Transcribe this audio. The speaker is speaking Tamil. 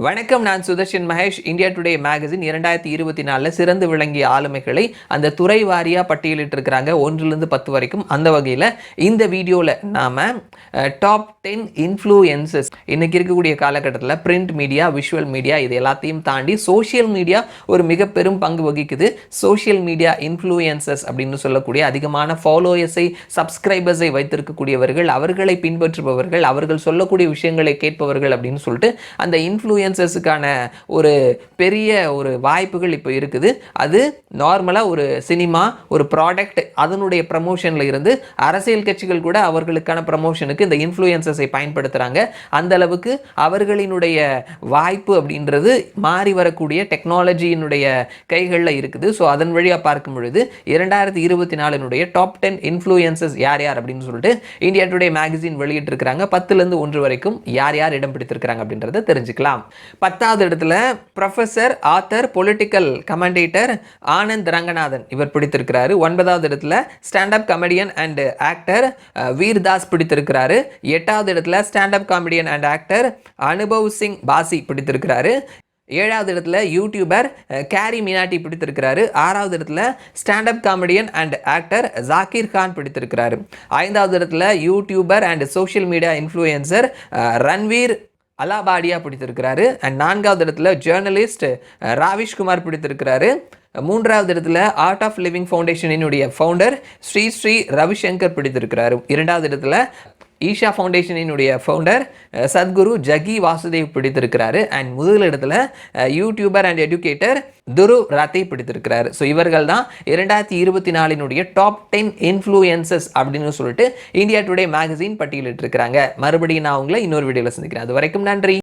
வணக்கம், நான் Sudarshan Mahesh. India today magazine 2024 சிறந்து விளங்கிய ஆளுமைகளை அந்த துறை வாரியாக பட்டியலிட்டு இருக்கிறாங்க, 1லிருந்து 10 வரைக்கும். அந்த வகையில் இந்த வீடியோவில் நாம் டாப் 10 இன்ஃப்ளூயன்சஸ் இன்னைக்கு இருக்கக்கூடிய காலகட்டத்தில் பிரிண்ட் மீடியா, விஷுவல் மீடியா இது எல்லாத்தையும் தாண்டி சோஷியல் மீடியா ஒரு மிக பெரும் பங்கு வகிக்குது. சோஷியல் மீடியா இன்ஃப்ளூயன்சஸ் அப்படின்னு சொல்லக்கூடிய அதிகமான ஃபாலோயர்ஸை, சப்ஸ்கிரைபர்ஸை வைத்திருக்கக்கூடியவர்கள், அவர்களை பின்பற்றுபவர்கள், அவர்கள் சொல்லக்கூடிய விஷயங்களை கேட்பவர்கள் அப்படின்னு சொல்லிட்டு அந்த இன்ஃப்ளூயன்சஸுக்கான ஒரு பெரிய ஒரு வாய்ப்புகள் இப்போ இருக்குது. அது நார்மலாக ஒரு சினிமா, ஒரு ப்ராடக்ட், அதனுடைய ப்ரமோஷனில் இருந்து அரசியல் கட்சிகள் கூட அவர்களுக்கான ப்ரமோஷனுக்கு இந்த இன்ஃப்ளூயன்சஸை பயன்படுத்துகிறாங்க. அந்த அளவுக்கு அவர்களினுடைய வாய்ப்பு அப்படின்றது மாறி வரக்கூடிய டெக்னாலஜியினுடைய கைகளில் இருக்குது. ஸோ அதன் வழியாக பார்க்கும் பொழுது 2024 டாப் 10 இன்ஃப்ளூயன்சஸ் யார் யார் அப்படின்னு சொல்லிட்டு இந்தியா டுடே மேகசின் வெளியிட்டிருக்கிறாங்க. 10லிருந்து 1 வரைக்கும் யார் யார் இடம் பிடித்திருக்கிறாங்க அப்படின்றத தெரிஞ்சுக்கலாம். 10வது இடத்துல professor, author, political commentator Anand Ranganathan இவர் பிடித்திருக்கிறாரு. 9வது இடத்துல stand up comedian and actor Vir Das பிடித்திருக்கிறாரு. 8வது இடத்துல stand up comedian and actor Anubhav Singh Bassi பிடித்திருக்கிறாரு. 7வது இடத்துல யூடியூபர் கேரி மினாட்டி பிடித்திருக்கிறாரு. 6வது இடத்துல stand up comedian and actor Zakir Khan பிடித்திருக்கிறாரு. 5வது இடத்துல youtuber and social media influencer Ranveer Allahbadia பிடித்திருக்கிறாரு. அண்ட் 4வது இடத்துல ஜேர்னலிஸ்ட் ராவிஷ்குமார் பிடித்திருக்கிறாரு. 3வது இடத்துல ஆர்ட் ஆஃப் லிவிங் ஃபவுண்டேஷனினுடைய ஃபவுண்டர் ஸ்ரீ ரவிசங்கர் பிடித்திருக்கிறாரு. 2வது இடத்துல ஈஷா ஃபவுண்டேஷனினுடைய ஃபவுண்டர் சத்குரு ஜகி வாசுதேவ் பிடித்திருக்கிறாரு. அண்ட் முதல் இடத்துல யூடியூபர் அண்ட் எஜுகேட்டர் துரு ராத்தை பிடித்திருக்கிறாரு. ஸோ இவர்கள் தான் 2024 டாப் 10 இன்ஃப்ளூயன்சஸ் அப்படின்னு சொல்லிட்டு இந்தியா டுடே மேகசின் பட்டியலிட்டு இருக்கிறாங்க. மறுபடியும் நான் உங்களை இன்னொரு வீடியோவில் சந்திக்கிறேன். அது வரைக்கும் நன்றி.